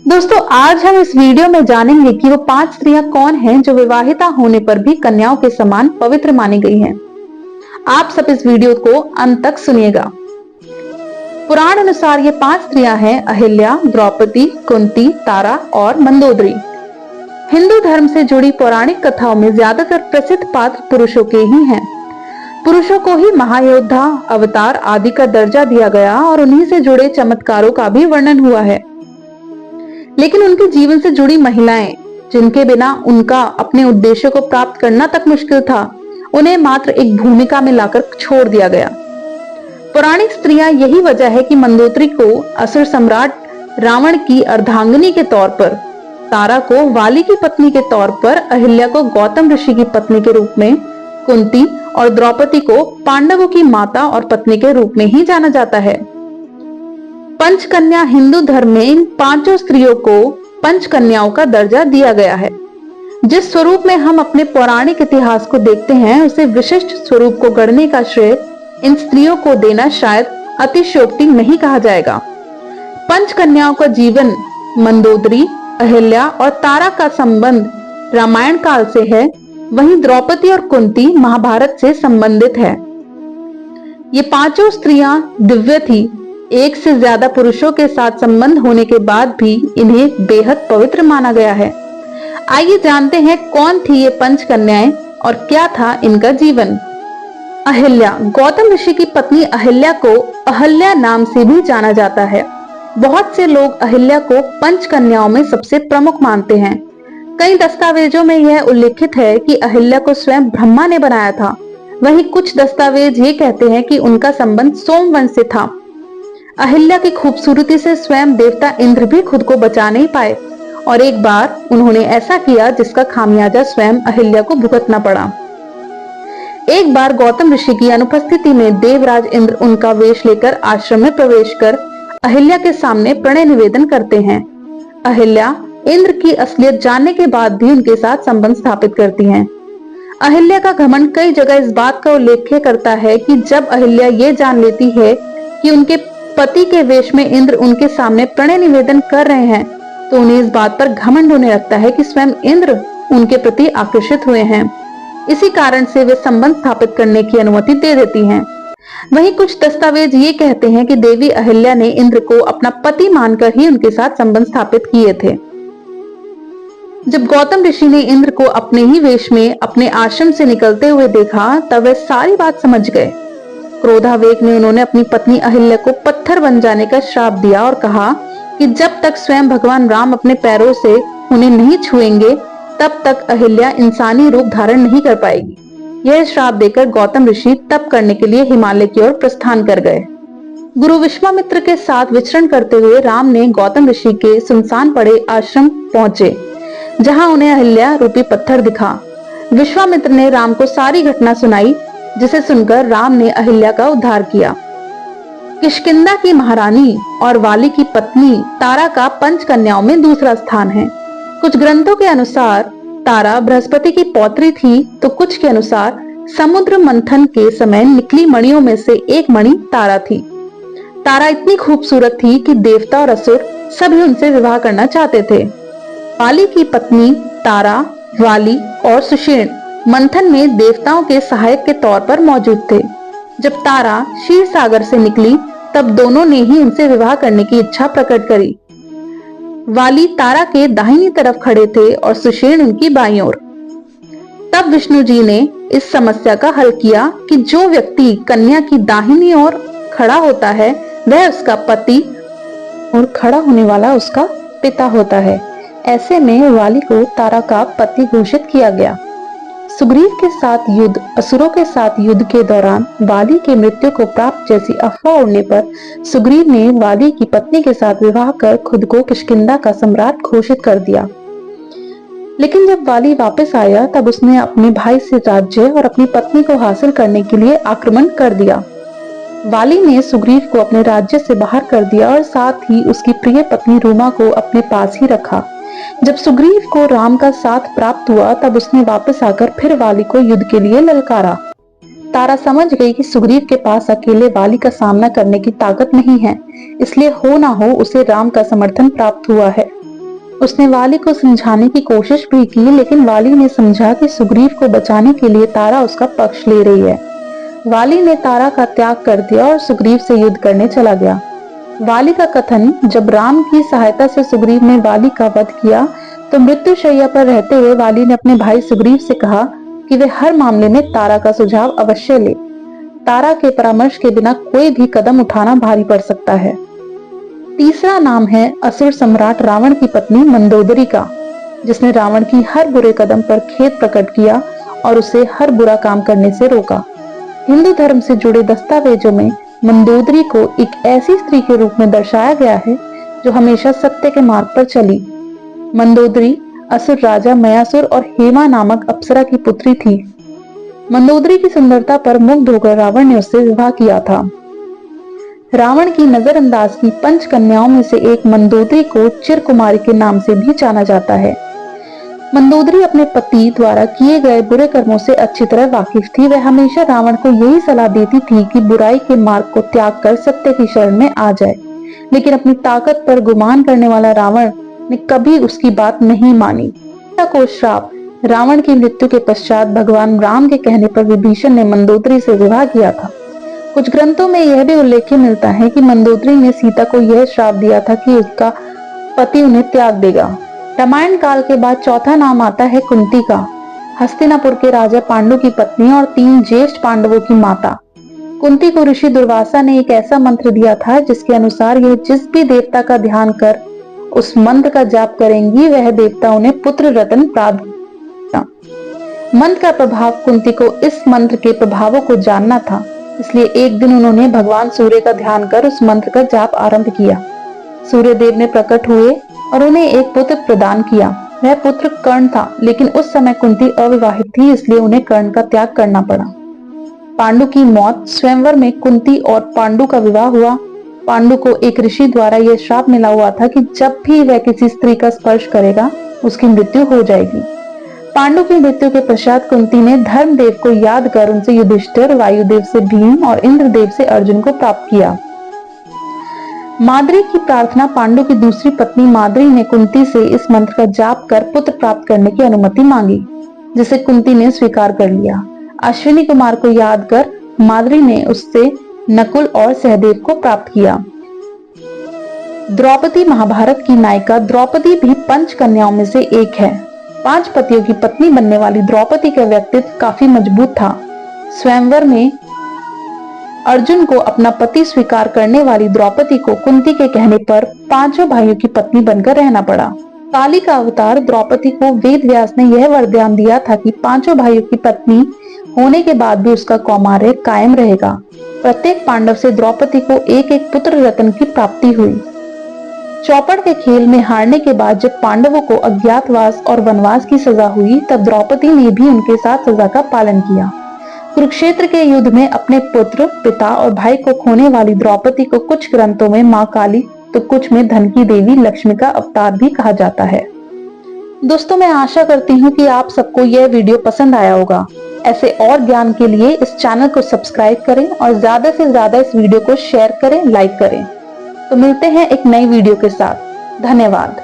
दोस्तों, आज हम इस वीडियो में जानेंगे कि वो 5 स्त्रियां कौन हैं जो विवाहिता होने पर भी कन्याओं के समान पवित्र मानी गई हैं। आप सब इस वीडियो को अंत तक सुनिएगा। पुराण अनुसार ये 5 स्त्रियां हैं अहिल्या, द्रौपदी, कुंती, तारा और मंदोदरी। हिंदू धर्म से जुड़ी पौराणिक कथाओं में ज्यादातर प्रसिद्ध पात्र पुरुषों के ही हैं। पुरुषों को ही महायोद्धा, अवतार आदि का दर्जा दिया गया और उन्हीं से जुड़े चमत्कारों का भी वर्णन हुआ है। लेकिन उनके जीवन से जुड़ी महिलाएं, जिनके बिना उनका अपने उद्देश्य को प्राप्त करना तक मुश्किल था, उन्हें मात्र एक भूमिका में लाकर छोड़ दिया गया। पौराणिक स्त्रियां यही वजह है कि मंदोदरी को असुर सम्राट रावण की अर्धांगिनी के तौर पर, तारा को वाली की पत्नी के तौर पर, अहिल्या को गौतम ऋषि की पत्नी के रूप में, कुंती और द्रौपदी को पांडवों की माता और पत्नी के रूप में ही जाना जाता है। पंचकन्या हिंदू धर्म में इन 5 स्त्रियों को पंचकन्याओं का दर्जा दिया गया है। जिस स्वरूप में हम अपने पौराणिक इतिहास को देखते हैं, उसे विशिष्ट स्वरूप को गढ़ने का श्रेय इन स्त्रियों को देना शायद अतिशयोक्ति नहीं कहा जाएगा। पंचकन्याओं का जीवन, मंदोदरी, अहिल्या और तारा का संबंध रामायण काल से है, वहीं द्रौपदी और कुंती महाभारत से संबंधित है। ये 5 स्त्रियां दिव्य थी। एक से ज्यादा पुरुषों के साथ संबंध होने के बाद भी इन्हें बेहद पवित्र माना गया है। आइए जानते हैं कौन थी ये पंचकन्याएं और क्या था इनका जीवन। अहिल्या, गौतम ऋषि की पत्नी अहिल्या को अहल्या नाम से भी जाना जाता है। बहुत से लोग अहिल्या को पंचकन्याओं में सबसे प्रमुख मानते हैं। कई दस्तावेजों में यह उल्लेखित है कि अहिल्या को स्वयं ब्रह्मा ने बनाया था। वहीं कुछ दस्तावेज ये कहते हैं कि उनका संबंध सोमवंश से था। अहिल्या की खूबसूरती से स्वयं देवता इंद्र भी खुद को बचा नहीं पाए और एक बार उन्होंने ऐसा किया जिसका खामियाजा स्वयं अहिल्या को भुगतना पड़ा। एक बार गौतम ऋषि की अनुपस्थिति में देवराज इंद्र उनका वेश लेकर आश्रम में प्रवेश कर अहिल्या के सामने प्रणय निवेदन करते हैं। अहिल्या इंद्र की असलियत जानने के बाद भी उनके साथ संबंध स्थापित करती हैं। अहिल्या का घमंड कई जगह इस बात का उल्लेख करता है कि जब अहिल्या ये जान लेती है कि उनके पति के वेश में इंद्र उनके सामने प्रणय निवेदन कर रहे हैं, तो उन्हें इस बात पर घमंड होने लगता है कि स्वयं इंद्र उनके प्रति आकर्षित हुए हैं। इसी कारण से वे संबंध स्थापित करने की अनुमति दे देती हैं। वहीं कुछ दस्तावेज ये कहते हैं कि देवी अहिल्या ने इंद्र को अपना पति मानकर ही उनके साथ संबंध स्थापित किए थे। जब गौतम ऋषि ने इंद्र को अपने ही वेश में अपने आश्रम से निकलते हुए देखा, तब वे सारी बात समझ गए। क्रोधावेग में उन्होंने अपनी पत्नी अहिल्या को पत्थर बन जाने का श्राप दिया और कहा कि जब तक स्वयं भगवान राम अपने पैरों से उन्हें नहीं छुएंगे, तब तक अहिल्या इंसानी रूप धारण नहीं कर पाएगी। यह श्राप देकर गौतम ऋषि तप करने के लिए हिमालय की ओर प्रस्थान कर गए। गुरु विश्वामित्र के साथ विचरण करते हुए राम ने गौतम ऋषि के सुनसान पड़े आश्रम पहुंचे, जहां उन्हें अहिल्या रूपी पत्थर दिखा। विश्वामित्र ने राम को सारी घटना सुनाई, जिसे सुनकर राम ने अहिल्या का उद्धार किया। किष्किंधा की महारानी और वाली की पत्नी तारा का पंचकन्याओं में दूसरा स्थान है। कुछ ग्रंथों के अनुसार तारा बृहस्पति की पौत्री थी, तो कुछ के अनुसार समुद्र मंथन के समय निकली मणियों में से एक मणि तारा थी। तारा इतनी खूबसूरत थी कि देवता और असुर सभी उनसे विवाह करना चाहते थे। वाली की पत्नी तारा, वाली और सुषेण मंथन में देवताओं के सहायक के तौर पर मौजूद थे। जब तारा क्षीर सागर से निकली, तब दोनों ने ही उनसे विवाह करने की इच्छा प्रकट करी। वाली तारा के दाहिनी तरफ खड़े थे और सुषेण उनकी बाईं ओर। तब विष्णु जी ने इस समस्या का हल किया कि जो व्यक्ति कन्या की दाहिनी ओर खड़ा होता है, वह उसका पति और खड़ा होने वाला उसका पिता होता है। ऐसे में वाली को तारा का पति घोषित किया गया। सुग्रीव के साथ युद्ध, असुरों के साथ युद्ध के दौरान वाली के मृत्यु को प्राप्त जैसी अफवाह उड़ने पर सुग्रीव ने वाली की पत्नी के साथ विवाह कर खुद को किष्किंधा का सम्राट घोषित कर दिया। लेकिन जब वाली वापस आया, तब उसने अपने भाई से राज्य और अपनी पत्नी को हासिल करने के लिए आक्रमण कर दिया। वाली ने सुग्रीव को अपने राज्य से बाहर कर दिया और साथ ही उसकी प्रिय पत्नी रूमा को अपने पास ही रखा। जब सुग्रीव को राम का साथ प्राप्त हुआ, तब उसने वापस आकर फिर वाली को युद्ध के लिए ललकारा। तारा समझ गई कि सुग्रीव के पास अकेले वाली का सामना करने की ताकत नहीं है, इसलिए हो ना हो उसे राम का समर्थन प्राप्त हुआ है। उसने वाली को समझाने की कोशिश भी की, लेकिन वाली ने समझा कि सुग्रीव को बचाने के लिए तारा उसका पक्ष ले रही है। वाली ने तारा का त्याग कर दिया और सुग्रीव से युद्ध करने चला गया। वाली का कथन, जब राम की सहायता से सुग्रीव ने वाली का वध किया तो मृत्युशैया पर रहते हुए वाली ने अपने भाई सुग्रीव से कहा कि वे हर मामले में तारा का सुझाव अवश्य ले। तारा के परामर्श के बिना कोई भी कदम उठाना भारी पड़ सकता है। तीसरा नाम है असुर सम्राट रावण की पत्नी मंदोदरी का, जिसने रावण की हर बुरे कदम पर खेद प्रकट किया और उसे हर बुरा काम करने से रोका। हिंदू धर्म से जुड़े दस्तावेजों में मंदोदरी को एक ऐसी स्त्री के रूप में दर्शाया गया है जो हमेशा सत्य के मार्ग पर चली। मंदोदरी असुर राजा मयासुर और हेमा नामक अप्सरा की पुत्री थी। मंदोदरी की सुंदरता पर मुग्ध होकर रावण ने उससे विवाह किया था। रावण की नजरअंदाज की 5 कन्याओं में से एक मंदोदरी को चिरकुमारी के नाम से भी जाना जाता है। मंदोदरी अपने पति द्वारा किए गए बुरे कर्मों से अच्छी तरह वाकिफ थी। वह हमेशा रावण को यही सलाह देती थी कि बुराई के मार्ग को त्याग कर सत्य की शरण में आ जाए, लेकिन अपनी ताकत पर गुमान करने वाला रावण ने कभी उसकी बात नहीं मानी। सीता को श्राप। रावण की मृत्यु के पश्चात भगवान राम के कहने पर विभीषण ने मंदोदरी से विवाह किया था। कुछ ग्रंथों में यह भी उल्लेख मिलता है कि मंदोदरी ने सीता को यह श्राप दिया था कि उसका पति उन्हें त्याग देगा। रामायण काल के बाद चौथा नाम आता है कुंती का, हस्तिनापुर के राजा पांडु की पत्नी और 3 ज्येष्ठ पांडवों की माता। कुंती को ऋषि दुर्वासा ने एक ऐसा मंत्र दिया था जिसके अनुसार यह जिस भी देवता का ध्यान कर उस मंत्र का जाप करेंगी, वह देवता उन्हें पुत्र रत्न प्राप्त करेगा। मंत्र का प्रभाव, कुंती को इस मंत्र के प्रभावों को जानना था, इसलिए एक दिन उन्होंने भगवान सूर्य का ध्यान कर उस मंत्र का जाप आरंभ किया। सूर्य देव ने प्रकट हुए और उन्हें एक पुत्र प्रदान किया। वह पुत्र कर्ण था, लेकिन उस समय कुंती अविवाहित थी, इसलिए उन्हें कर्ण का त्याग करना पड़ा। पांडु की मौत। स्वयंवर में कुंती और पांडु का विवाह हुआ। पांडु को एक ऋषि द्वारा यह श्राप मिला हुआ था कि जब भी वह किसी स्त्री का स्पर्श करेगा उसकी मृत्यु हो जाएगी। पांडु की मृत्यु के पश्चात कुंती ने धर्मदेव को याद कर उनसे युधिष्ठिर, वायुदेव से भीम और इंद्रदेव से अर्जुन को प्राप्त किया। माद्री की प्रार्थना। पांडु की दूसरी पत्नी माद्री ने कुंती से इस मंत्र का जाप कर पुत्र प्राप्त करने की अनुमति मांगी, जिसे कुंती ने स्वीकार कर लिया। अश्विनी कुमार को याद कर माद्री ने उससे नकुल और सहदेव को प्राप्त किया। द्रौपदी। महाभारत की नायिका द्रौपदी भी 5 कन्याओं में से एक है। 5 पतियों की पत्नी बनने वाली द्रौपदी का व्यक्तित्व काफी मजबूत था। स्वयंवर में अर्जुन को अपना पति स्वीकार करने वाली द्रौपदी को कुंती के कहने पर 5 भाइयों की पत्नी बनकर रहना पड़ा। काली का अवतार द्रौपदी को वेद व्यास ने यह वरदान दिया था कि 5 भाइयों की पत्नी होने के बाद भी उसका कौमार्य कायम रहेगा। प्रत्येक पांडव से द्रौपदी को एक एक पुत्र रत्न की प्राप्ति हुई। चौपड़ के खेल में हारने के बाद जब पांडवों को अज्ञातवास और वनवास की सजा हुई, तब द्रौपदी ने भी उनके साथ सजा का पालन किया। कुरुक्षेत्र के युद्ध में अपने पुत्र, पिता और भाई को खोने वाली द्रौपदी को कुछ ग्रंथों में मां काली तो कुछ में धन की देवी लक्ष्मी का अवतार भी कहा जाता है। दोस्तों, मैं आशा करती हूँ कि आप सबको यह वीडियो पसंद आया होगा। ऐसे और ज्ञान के लिए इस चैनल को सब्सक्राइब करें और ज्यादा से ज्यादा इस वीडियो को शेयर करें, लाइक करें। तो मिलते हैं एक नई वीडियो के साथ। धन्यवाद।